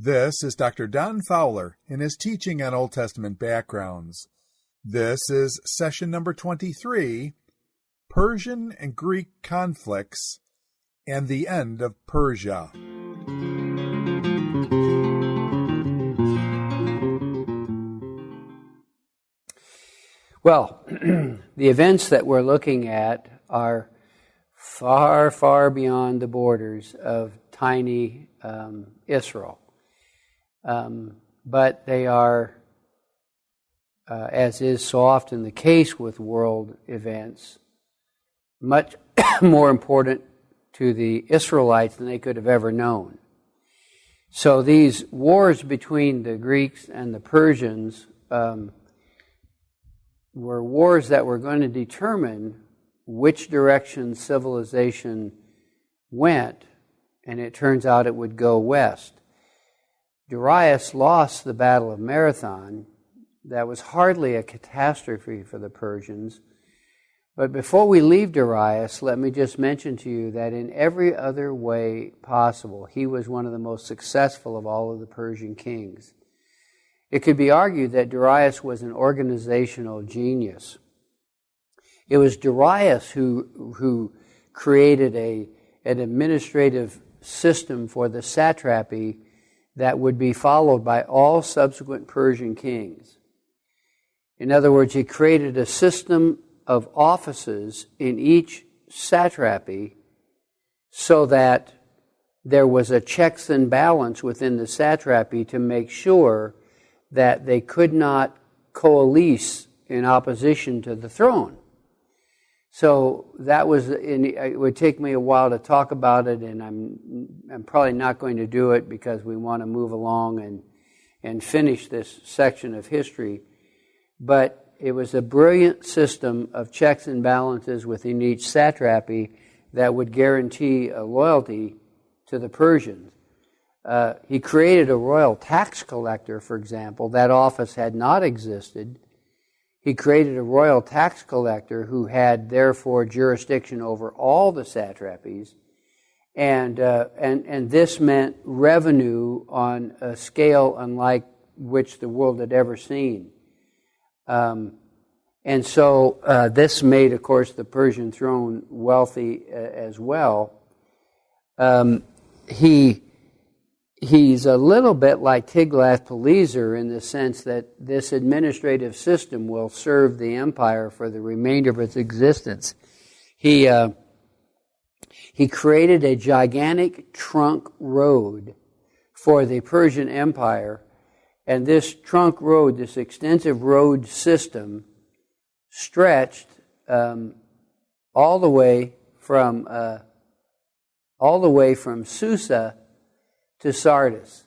This is Dr. Don Fowler in his teaching on Old Testament backgrounds. This is session number 23, Persian and Greek Conflicts and the End of Persia. Well, the events that we're looking at are far, far beyond the borders of tiny Israel. But they are, as is so often the case with world events, much more important to the Israelites than they could have ever known. So these wars between the Greeks and the Persians were wars that were going to determine which direction civilization went, and it turns out it would go west. Darius lost the Battle of Marathon. That was hardly a catastrophe for the Persians. But before we leave Darius, let me just mention to you that in every other way possible, he was one of the most successful of all of the Persian kings. It could be argued that Darius was an organizational genius. It was Darius who created an administrative system for the satrapy that would be followed by all subsequent Persian kings. In other words, he created a system of offices in each satrapy so that there was a checks and balance within the satrapy to make sure that they could not coalesce in opposition to the throne. So that was, it would take me a while to talk about it, and I'm probably not going to do it because we want to move along and finish this section of history. But it was a brilliant system of checks and balances within each satrapy that would guarantee a loyalty to the Persians. He created a royal tax collector, for example. That office had not existed. He created a royal tax collector who had, therefore, jurisdiction over all the satrapies. And this meant revenue on a scale unlike which the world had ever seen. And so this made, of course, the Persian throne wealthy as well. He's a little bit like Tiglath-Pileser in the sense that this administrative system will serve the empire for the remainder of its existence. He created a gigantic trunk road for the Persian Empire, and this trunk road, this extensive road system, stretched all the way from Susa to Sardis.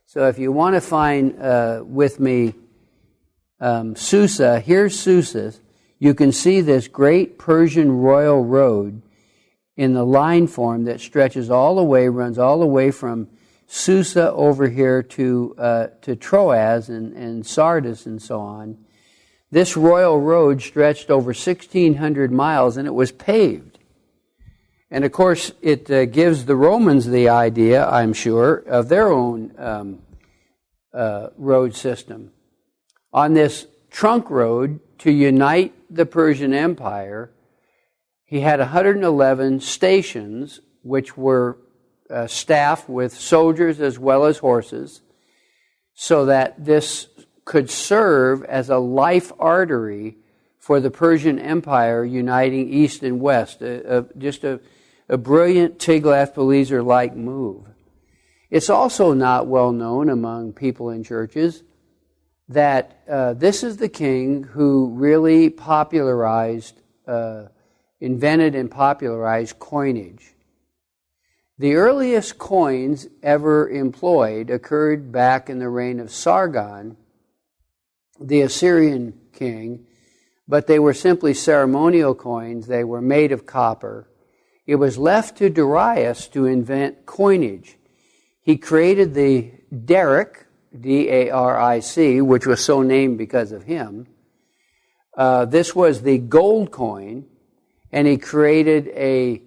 So if you want to find with me Susa, here's Susa. You can see this great Persian royal road in the line form that stretches all the way, runs all the way from Susa over here to Troas and Sardis and so on. This royal road stretched over 1,600 miles, and it was paved. And of course, it gives the Romans the idea, I'm sure, of their own road system. On this trunk road, to unite the Persian Empire, he had 111 stations, which were staffed with soldiers as well as horses, so that this could serve as a life artery for the Persian Empire uniting east and west. Just a brilliant Tiglath-Pileser-like move. It's also not well known among people in churches that this is the king who really invented and popularized coinage. The earliest coins ever employed occurred back in the reign of Sargon, the Assyrian king, but they were simply ceremonial coins. They were made of copper. It was left to Darius to invent coinage. He created the Daric, D-A-R-I-C, which was so named because of him. This was the gold coin, and he created a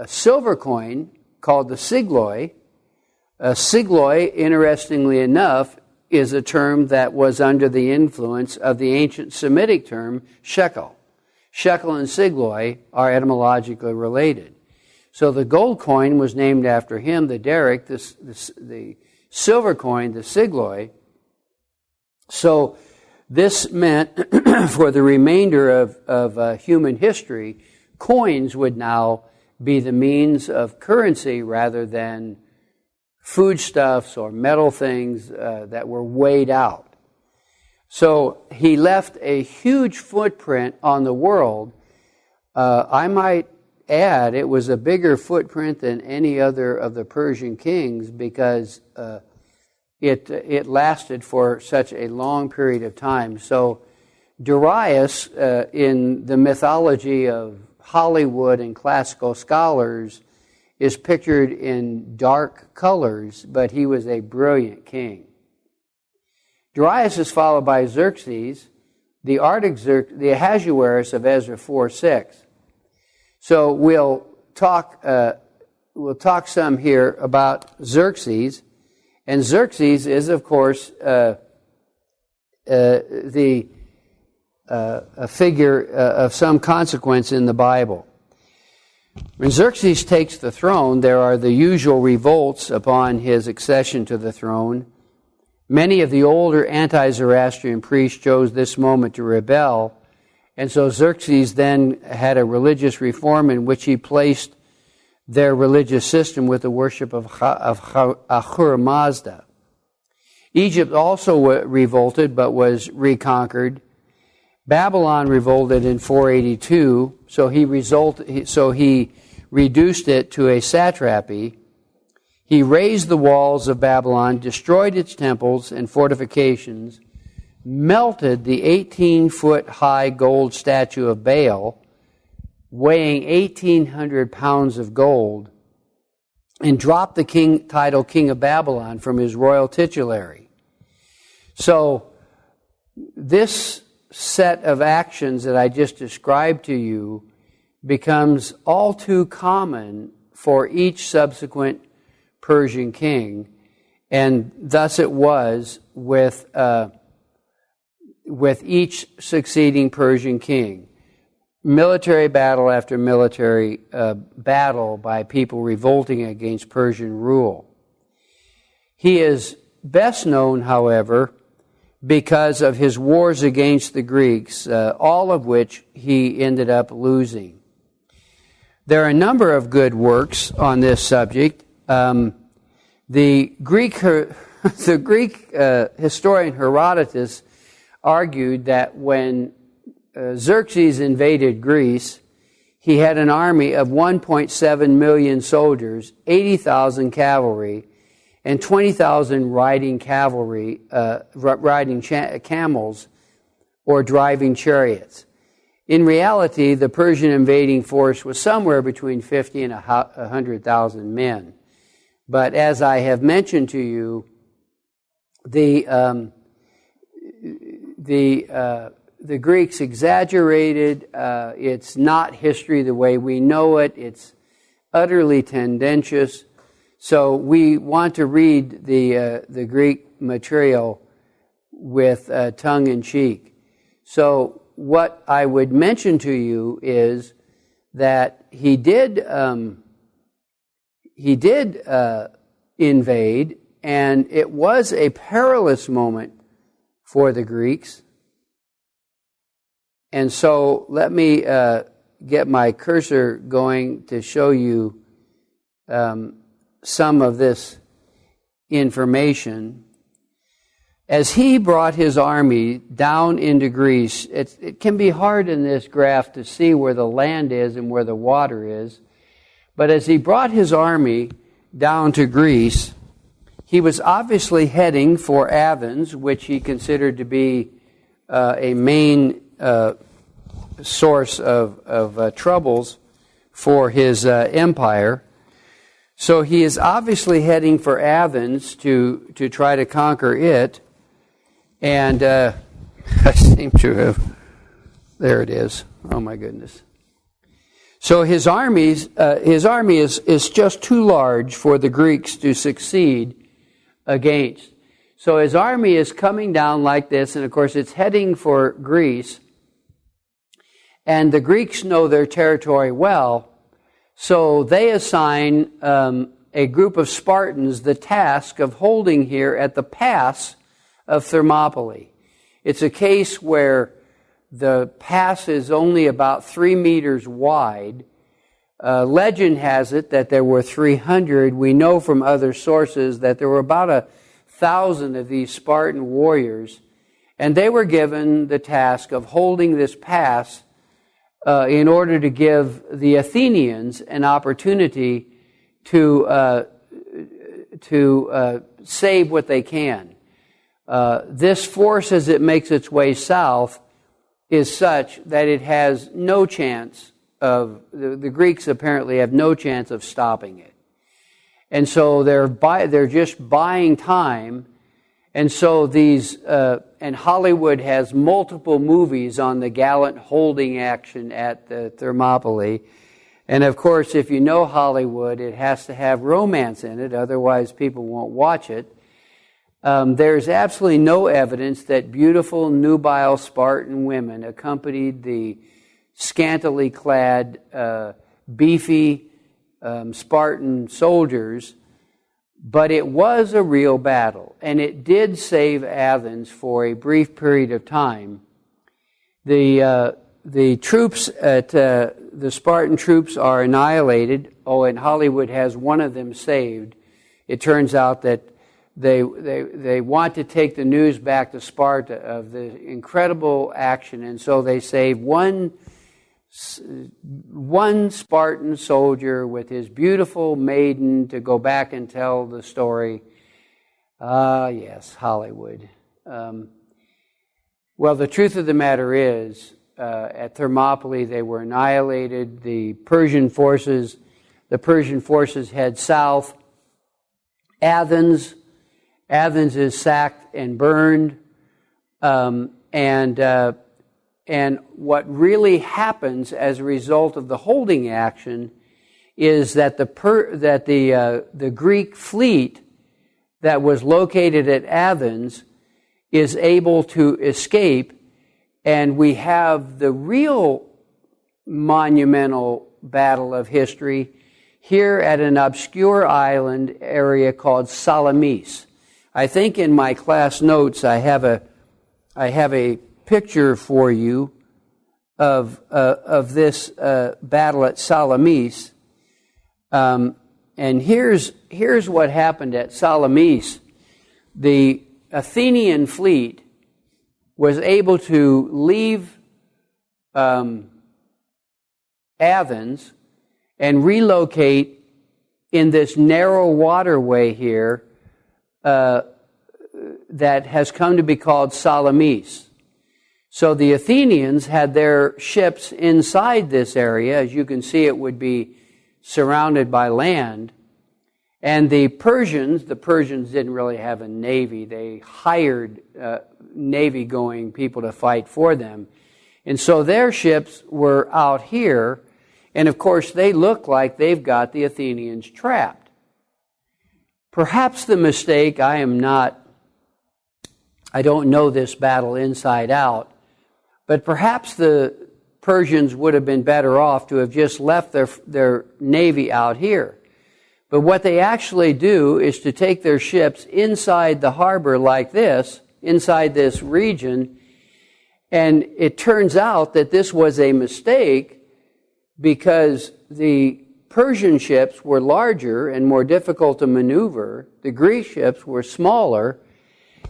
silver coin called the sigloi, Sigloi, interestingly enough, is a term that was under the influence of the ancient Semitic term shekel. Shekel and sigloi are etymologically related. So the gold coin was named after him, the derrick, the silver coin, the sigloi. So this meant for the remainder of human history, coins would now be the means of currency rather than foodstuffs or metal things that were weighed out. So he left a huge footprint on the world. I might add it was a bigger footprint than any other of the Persian kings because it lasted for such a long period of time. So Darius, in the mythology of Hollywood and classical scholars, is pictured in dark colors, but he was a brilliant king. Darius is followed by Xerxes, the Ahasuerus of Ezra 4:6. So we'll talk some here about Xerxes, and Xerxes is, of course, a figure of some consequence in the Bible. When Xerxes takes the throne, there are the usual revolts upon his accession to the throne. Many of the older anti-Zoroastrian priests chose this moment to rebel, and so Xerxes then had a religious reform in which he placed their religious system with the worship of Ahura Mazda. Egypt also revolted but was reconquered. Babylon revolted in 482, so he reduced it to a satrapy. He razed the walls of Babylon, destroyed its temples and fortifications, melted the 18-foot-high gold statue of Baal, weighing 1,800 pounds of gold, and dropped the title King of Babylon from his royal titulary. So this set of actions that I just described to you becomes all too common for each subsequent Persian king, and thus it was with each succeeding Persian king. Military battle after military battle by people revolting against Persian rule. He is best known, however, because of his wars against the Greeks, all of which he ended up losing. There are a number of good works on this subject. The Greek historian Herodotus argued that when Xerxes invaded Greece, he had an army of 1.7 million soldiers, 80,000 cavalry, and 20,000 riding camels or driving chariots. In reality, the Persian invading force was somewhere between 50 and 100,000 men. But as I have mentioned to you, the Greeks exaggerated. It's not history the way we know it. It's utterly tendentious. So we want to read the Greek material with tongue in cheek. So what I would mention to you is that he did invade, and it was a perilous moment for the Greeks. And so let me get my cursor going to show you some of this information. As he brought his army down into Greece, it can be hard in this graph to see where the land is and where the water is. But as he brought his army down to Greece, he was obviously heading for Athens, which he considered to be a main source of troubles for his empire. So he is obviously heading for Athens to try to conquer it. And I seem to have... There it is. Oh, my goodness. So his army is just too large for the Greeks to succeed against. So his army is coming down like this, and of course it's heading for Greece. And the Greeks know their territory well, so they assign a group of Spartans the task of holding here at the pass of Thermopylae. It's a case where the pass is only about 3 meters wide. Legend has it that there were 300. We know from other sources that there were about 1,000 of these Spartan warriors, and they were given the task of holding this pass in order to give the Athenians an opportunity to save what they can. This force, as it makes its way south, is such that it has no chance of, the Greeks apparently have no chance of stopping it. And so they're just buying time. And so and Hollywood has multiple movies on the gallant holding action at the Thermopylae. And of course, if you know Hollywood, it has to have romance in it, otherwise people won't watch it. There's absolutely no evidence that beautiful nubile Spartan women accompanied the scantily clad, beefy Spartan soldiers, but it was a real battle, and it did save Athens for a brief period of time. The troops the Spartan troops are annihilated. Oh, and Hollywood has one of them saved. It turns out that they want to take the news back to Sparta of the incredible action, and so they save one Spartan soldier with his beautiful maiden to go back and tell the story. Yes, Hollywood. Well, the truth of the matter is, at Thermopylae they were annihilated. The Persian forces head south. Athens is sacked and burned, and what really happens as a result of the holding action is that the Greek fleet that was located at Athens is able to escape, and we have the real monumental battle of history here at an obscure island area called Salamis. I think in my class notes I have a picture for you of this battle at Salamis, and here's what happened at Salamis. The Athenian fleet was able to leave Athens and relocate in this narrow waterway here that has come to be called Salamis. So the Athenians had their ships inside this area. As you can see, it would be surrounded by land. And the Persians didn't really have a navy. They hired navy-going people to fight for them. And so their ships were out here, and of course they look like they've got the Athenians trapped. Perhaps the mistake, I don't know this battle inside out, but perhaps the Persians would have been better off to have just left their navy out here. But what they actually do is to take their ships inside the harbor like this, inside this region, and it turns out that this was a mistake because the Persian ships were larger and more difficult to maneuver. The Greek ships were smaller,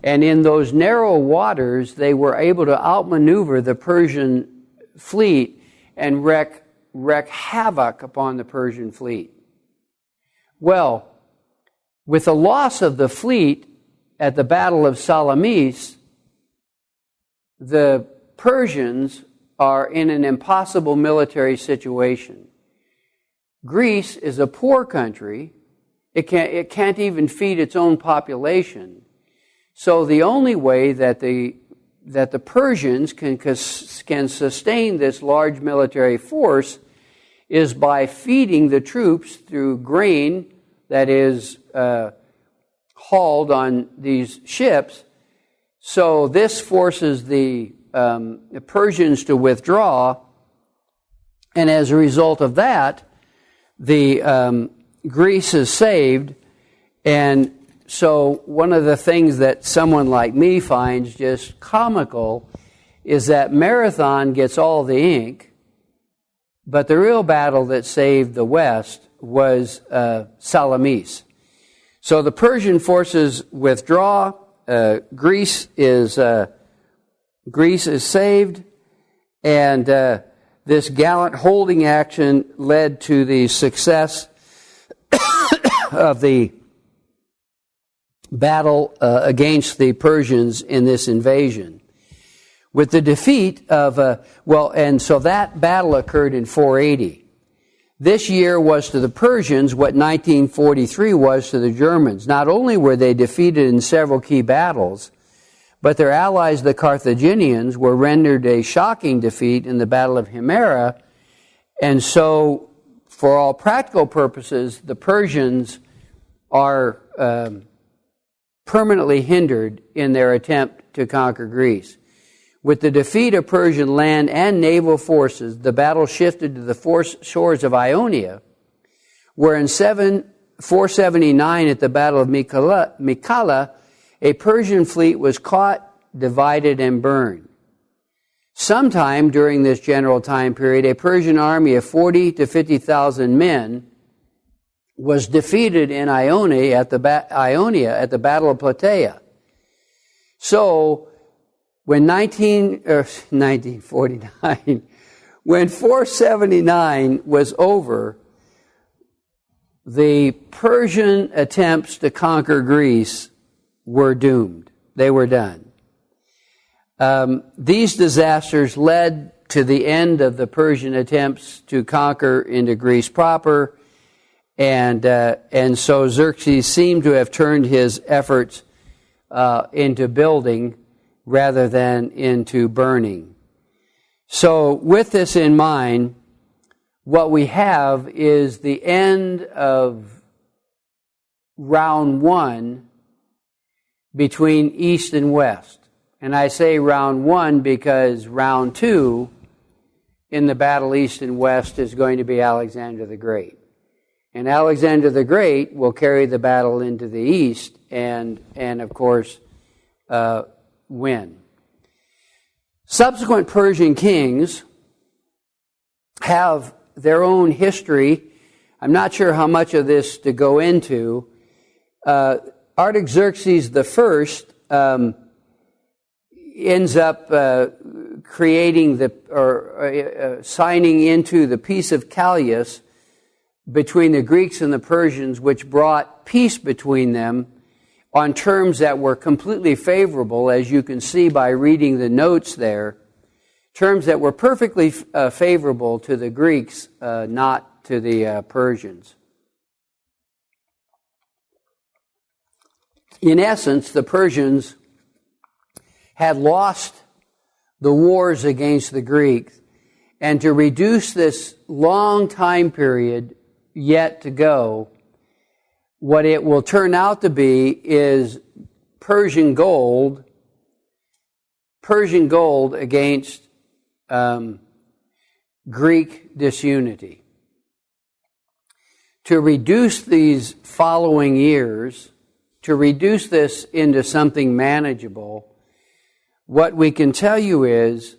and in those narrow waters, they were able to outmaneuver the Persian fleet and wreak havoc upon the Persian fleet. Well, with the loss of the fleet at the Battle of Salamis, the Persians are in an impossible military situation. Greece is a poor country. It can't even feed its own population. So the only way that the Persians can sustain this large military force is by feeding the troops through grain that is hauled on these ships. So this forces the Persians to withdraw, and as a result of that, the Greece is saved. And so one of the things that someone like me finds just comical is that Marathon gets all the ink, but the real battle that saved the West was Salamis. So the Persian forces withdraw. Greece is saved, and this gallant holding action led to the success of the battle against the Persians in this invasion. With the defeat of, and so that battle occurred in 480. This year was to the Persians what 1943 was to the Germans. Not only were they defeated in several key battles, but their allies, the Carthaginians, were rendered a shocking defeat in the Battle of Himera. And so, for all practical purposes, the Persians are permanently hindered in their attempt to conquer Greece. With the defeat of Persian land and naval forces, the battle shifted to the shores of Ionia, where in 479 at the Battle of Mycale, a Persian fleet was caught, divided, and burned. Sometime during this general time period, a Persian army of 40 to 50,000 men was defeated in Ionia at the Battle of Plataea. So, when 1949, when 479 was over, the Persian attempts to conquer Greece were doomed. They were done. These disasters led to the end of the Persian attempts to conquer into Greece proper, and so Xerxes seemed to have turned his efforts into building rather than into burning. So with this in mind, what we have is the end of round one between East and West. And I say round one because round two in the battle East and West is going to be Alexander the Great. And Alexander the Great will carry the battle into the East and of course, win. Subsequent Persian kings have their own history. I'm not sure how much of this to go into. Artaxerxes I ends up creating signing into the Peace of Callias between the Greeks and the Persians, which brought peace between them on terms that were completely favorable, as you can see by reading the notes there, terms that were perfectly favorable to the Greeks, not to the Persians. In essence, the Persians had lost the wars against the Greeks, and to reduce this long time period yet to go, what it will turn out to be is Persian gold against Greek disunity. To reduce these following years, to reduce this into something manageable, what we can tell you is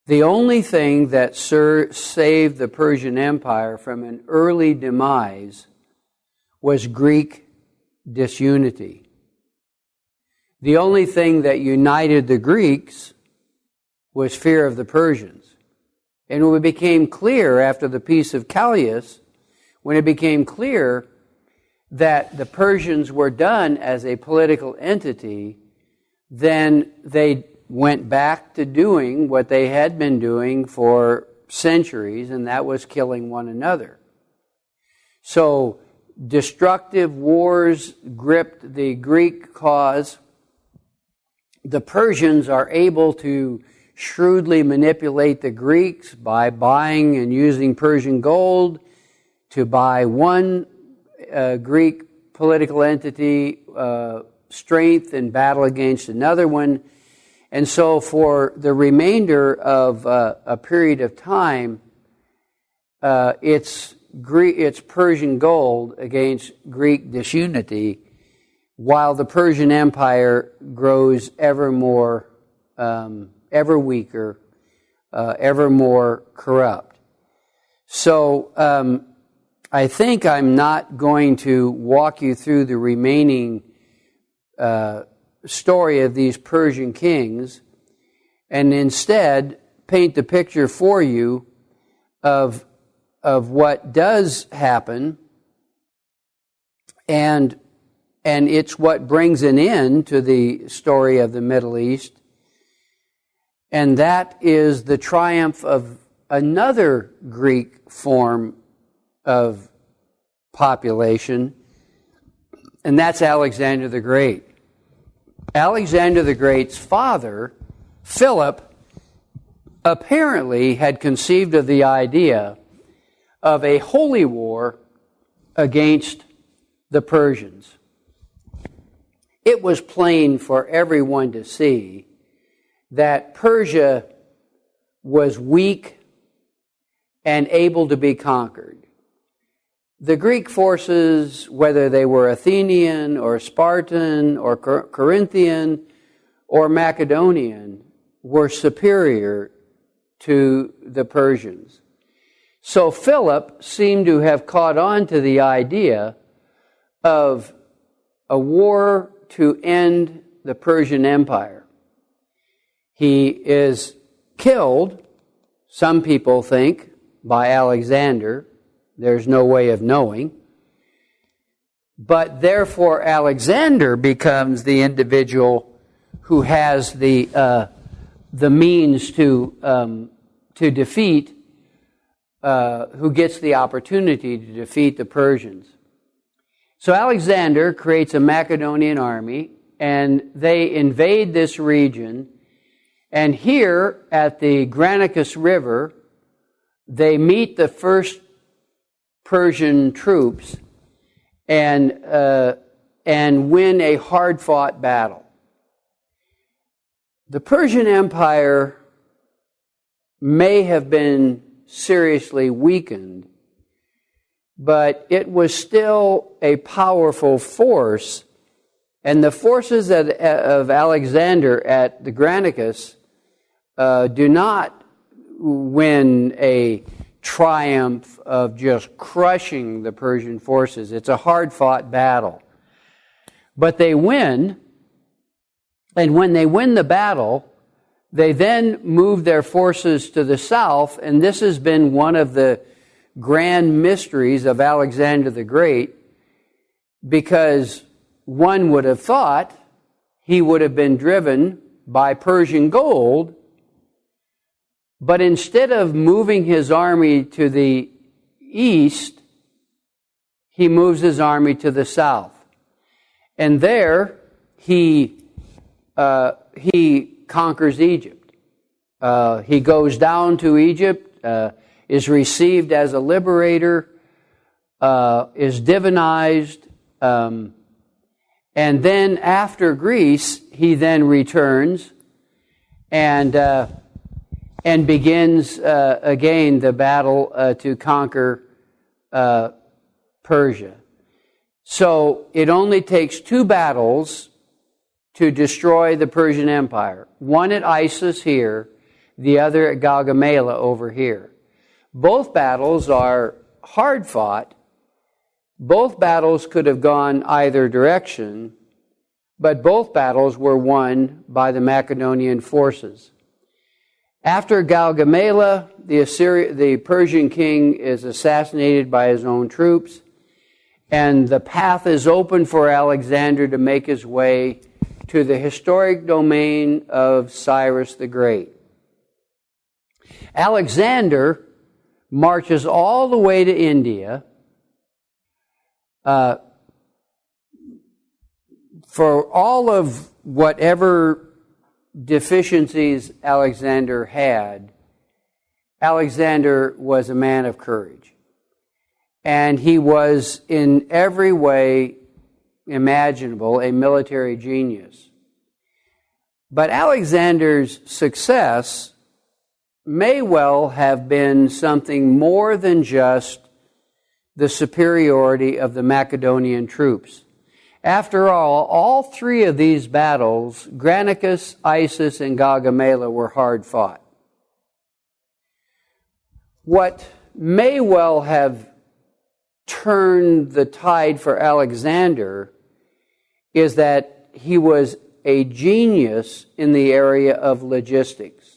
the only thing that saved the Persian Empire from an early demise was Greek disunity. The only thing that united the Greeks was fear of the Persians. And when it became clear after the Peace of Callias, when it became clear that the Persians were done as a political entity, then they went back to doing what they had been doing for centuries, and that was killing one another. So, destructive wars gripped the Greek cause. The Persians are able to shrewdly manipulate the Greeks by buying and using Persian gold to buy one Greek political entity strength in battle against another one. And so for the remainder of a period of time, it's Persian gold against Greek disunity, while the Persian Empire grows ever more, ever weaker, ever more corrupt. So I think I'm not going to walk you through the remaining story of these Persian kings, and instead paint the picture for you of what does happen, and it's what brings an end to the story of the Middle East, and that is the triumph of another Greek form of population, and that's Alexander the Great. Alexander the Great's father, Philip, apparently had conceived of the idea of a holy war against the Persians. It was plain for everyone to see that Persia was weak and able to be conquered. The Greek forces, whether they were Athenian or Spartan or Corinthian or Macedonian, were superior to the Persians. So Philip seemed to have caught on to the idea of a war to end the Persian Empire. He is killed, some people think, by Alexander. There's no way of knowing. But therefore Alexander becomes the individual who has the means to defeat, who gets the opportunity to defeat the Persians. So Alexander creates a Macedonian army, and they invade this region. And here at the Granicus River, they meet the first Persian troops and win a hard-fought battle. The Persian Empire may have been seriously weakened, but it was still a powerful force, and the forces of Alexander at the Granicus do not win a triumph of just crushing the Persian forces. It's a hard-fought battle. But they win, and when they win the battle, they then move their forces to the south, and this has been one of the grand mysteries of Alexander the Great, because one would have thought he would have been driven by Persian gold, but instead of moving his army to the east, he moves his army to the south. And there he conquers Egypt. He goes down to Egypt, is received as a liberator, is divinized, and then after Greece, he then returns and begins again the battle to conquer Persia. So it only takes two battles to destroy the Persian Empire. One at Issus here, the other at Gaugamela over here. Both battles are hard fought. Both battles could have gone either direction, but both battles were won by the Macedonian forces. After Gaugamela, the Persian king is assassinated by his own troops, and the path is open for Alexander to make his way to the historic domain of Cyrus the Great. Alexander marches all the way to India for all of whatever deficiencies Alexander had, Alexander was a man of courage. And he was in every way imaginable a military genius. But Alexander's success may well have been something more than just the superiority of the Macedonian troops. After all three of these battles, Granicus, Issus, and Gaugamela, were hard fought. What may well have turned the tide for Alexander is that he was a genius in the area of logistics.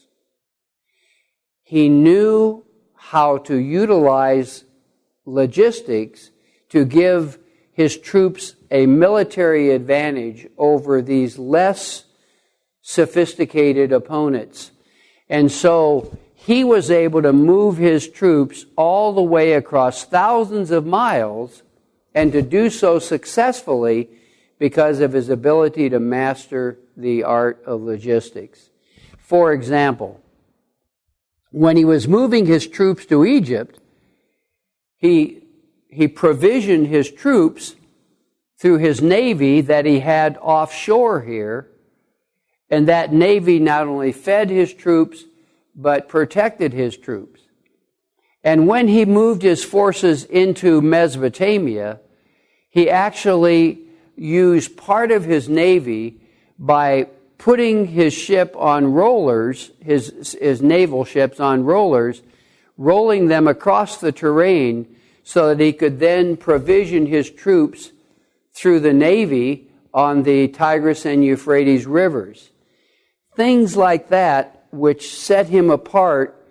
He knew how to utilize logistics to give his troops a military advantage over these less sophisticated opponents. And so he was able to move his troops all the way across thousands of miles, and to do so successfully because of his ability to master the art of logistics. For example, when he was moving his troops to Egypt, he provisioned his troops through his navy that he had offshore here, and that navy not only fed his troops, but protected his troops. And when he moved his forces into Mesopotamia, he actually used part of his navy by putting his ship on rollers, his naval ships on rollers, rolling them across the terrain so that he could then provision his troops through the navy on the Tigris and Euphrates rivers. Things like that, which set him apart,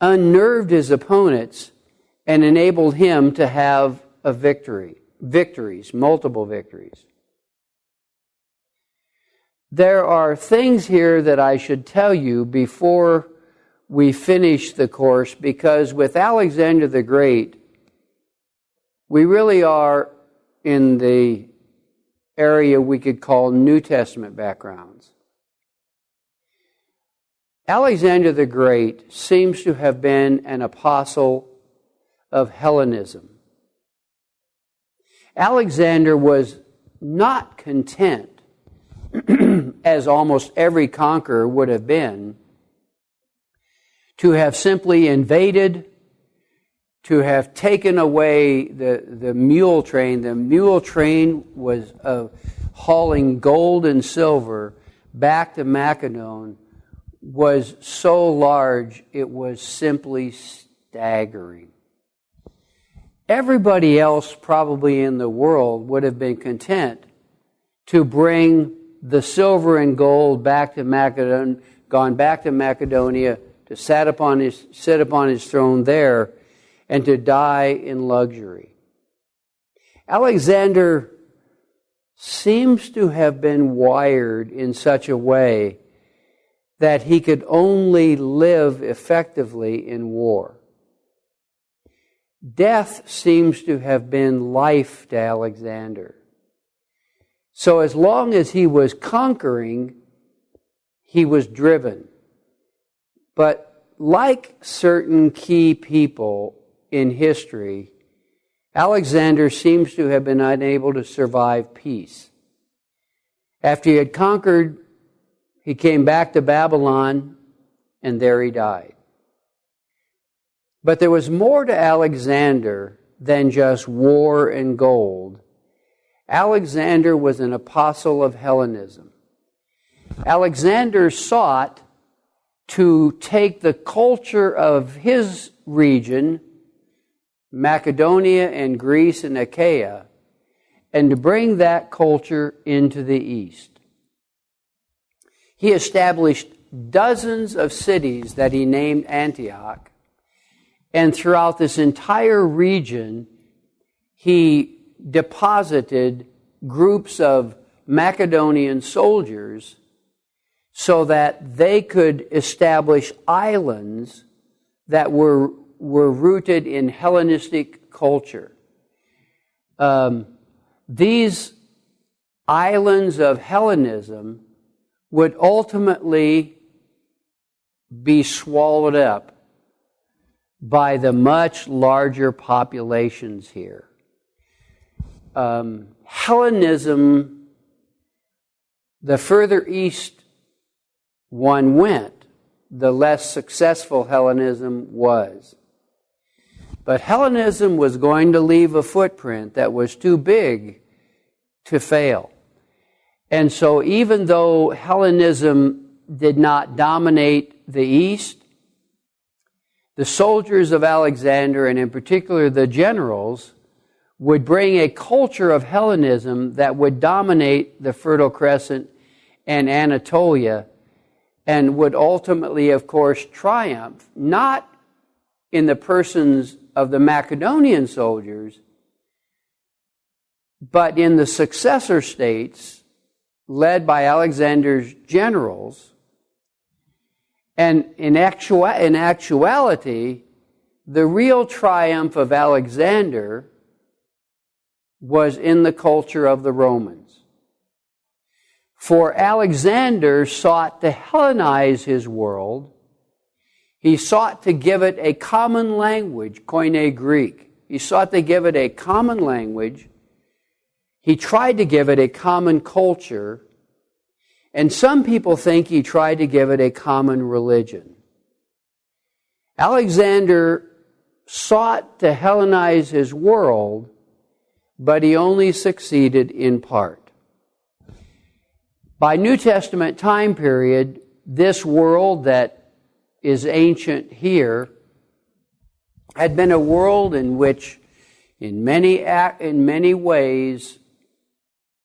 unnerved his opponents and enabled him to have a multiple victories. There are things here that I should tell you before we finish the course, because with Alexander the Great, we really are in the area we could call New Testament backgrounds. Alexander the Great seems to have been an apostle of Hellenism. Alexander was not content, as almost every conqueror would have been, to have simply invaded, to have taken away the mule train. The mule train was hauling gold and silver back to Macedon, was so large it was simply staggering. Everybody else probably in the world would have been content to bring the silver and gold back to Macedon, gone back to Macedonia, to sit upon his throne there, and to die in luxury. Alexander seems to have been wired in such a way that he could only live effectively in war. Death seems to have been life to Alexander. So as long as he was conquering, he was driven. But like certain key people in history, Alexander seems to have been unable to survive peace. After he had conquered, he came back to Babylon, and there he died. But there was more to Alexander than just war and gold. Alexander was an apostle of Hellenism. Alexander sought to take the culture of his region, Macedonia and Greece and Achaia, and to bring that culture into the East. He established dozens of cities that he named Antioch, and throughout this entire region, he deposited groups of Macedonian soldiers so that they could establish islands that were rooted in Hellenistic culture. These islands of Hellenism would ultimately be swallowed up by the much larger populations here. Hellenism, the further east one went, the less successful Hellenism was. But Hellenism was going to leave a footprint that was too big to fail. And so even though Hellenism did not dominate the East, the soldiers of Alexander, and in particular the generals, would bring a culture of Hellenism that would dominate the Fertile Crescent and Anatolia, and would ultimately, of course, triumph, not in the persons of the Macedonian soldiers, but in the successor states led by Alexander's generals. And in actuality, the real triumph of Alexander was in the culture of the Romans. For Alexander sought to Hellenize his world. He sought to give it a common language, Koine Greek. He sought to give it a common language. He tried to give it a common culture. And some people think he tried to give it a common religion. Alexander sought to Hellenize his world, but he only succeeded in part. By New Testament time period, this world that is ancient here had been a world in which, in many ways,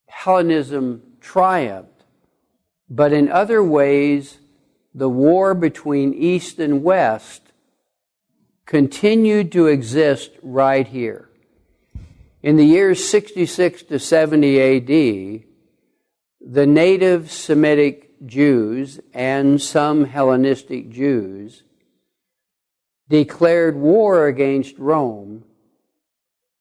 Hellenism triumphed. But in other ways, the war between East and West continued to exist right here. In the years 66 to 70 A.D., the native Semitic Jews and some Hellenistic Jews declared war against Rome,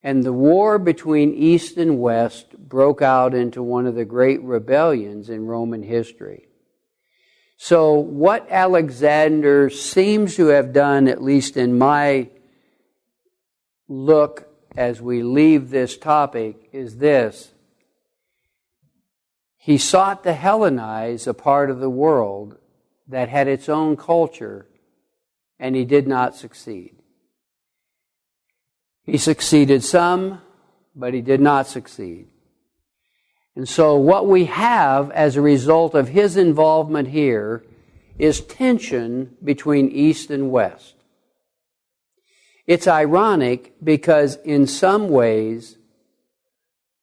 and the war between East and West broke out into one of the great rebellions in Roman history. So what Alexander seems to have done, at least in my look as we leave this topic, is this. He sought to Hellenize a part of the world that had its own culture, and he did not succeed. He succeeded some, but he did not succeed. And so what we have as a result of his involvement here is tension between East and West. It's ironic because in some ways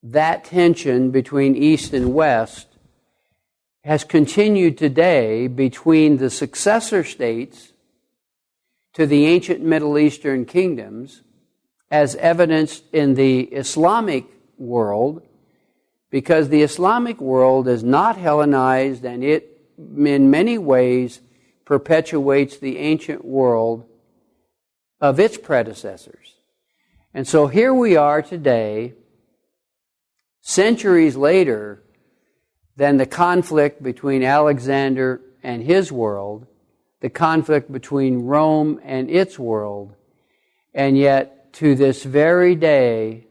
that tension between East and West has continued today between the successor states to the ancient Middle Eastern kingdoms, as evidenced in the Islamic world, because the Islamic world is not Hellenized, and it, in many ways, perpetuates the ancient world of its predecessors. And so here we are today, centuries later than the conflict between Alexander and his world, the conflict between Rome and its world, and yet to this very day,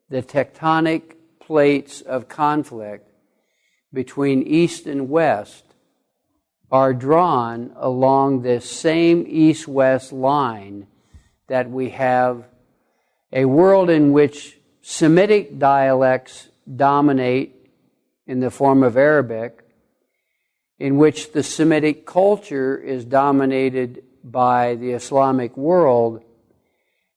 the tectonic plates of conflict between East and West are drawn along this same East-West line that we have a world in which Semitic dialects dominate in the form of Arabic, in which the Semitic culture is dominated by the Islamic world.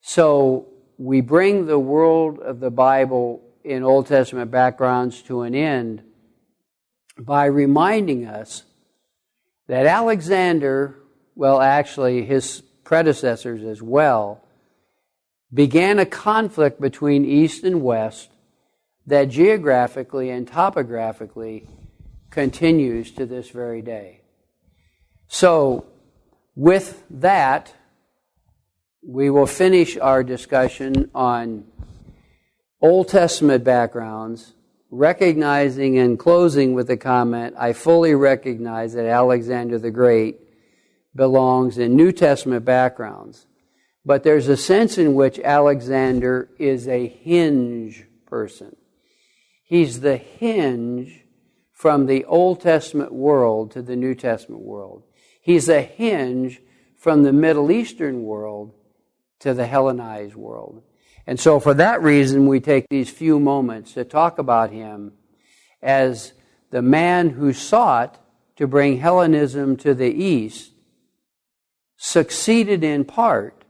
So we bring the world of the Bible in Old Testament backgrounds to an end by reminding us that Alexander, well, actually his predecessors as well, began a conflict between East and West that geographically and topographically continues to this very day. So, with that, we will finish our discussion on Old Testament backgrounds recognizing and closing with the comment, I fully recognize that Alexander the Great belongs in New Testament backgrounds. But there's a sense in which Alexander is a hinge person. He's the hinge from the Old Testament world to the New Testament world. He's a hinge from the Middle Eastern world to the Hellenized world. And so for that reason, we take these few moments to talk about him as the man who sought to bring Hellenism to the East, succeeded in part,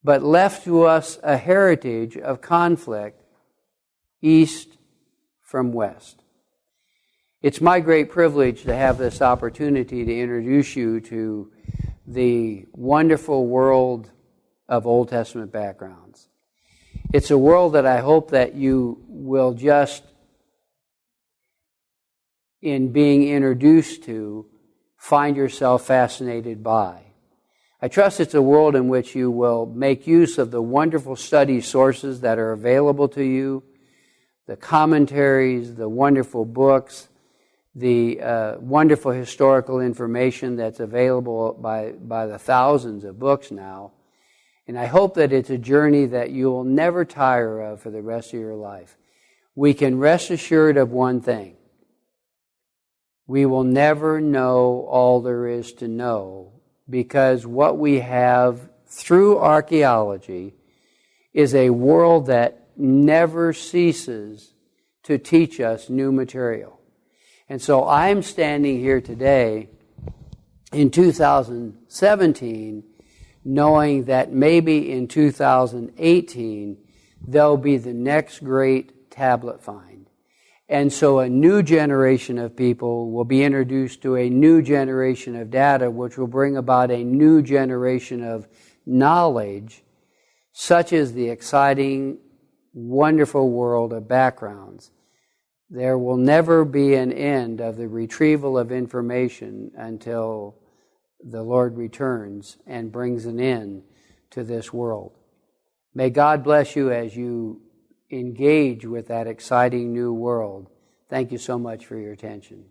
but left to us a heritage of conflict east from west. It's my great privilege to have this opportunity to introduce you to the wonderful world of Old Testament backgrounds. It's a world that I hope that you will just, in being introduced to, find yourself fascinated by. I trust it's a world in which you will make use of the wonderful study sources that are available to you, the commentaries, the wonderful books, the wonderful historical information that's available by the thousands of books now. And I hope that it's a journey that you will never tire of for the rest of your life. We can rest assured of one thing. We will never know all there is to know, because what we have through archaeology is a world that never ceases to teach us new material. And so I'm standing here today in 2017 knowing that maybe in 2018 there'll be the next great tablet find. And so a new generation of people will be introduced to a new generation of data, which will bring about a new generation of knowledge, such as the exciting, wonderful world of backgrounds. There will never be an end of the retrieval of information until the Lord returns and brings an end to this world. May God bless you as you engage with that exciting new world. Thank you so much for your attention.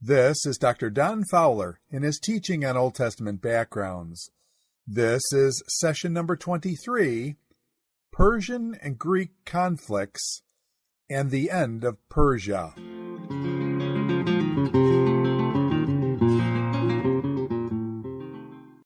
This is Dr. Don Fowler in his teaching on Old Testament backgrounds. This is session number 23, Persian and Greek conflicts and the end of Persia.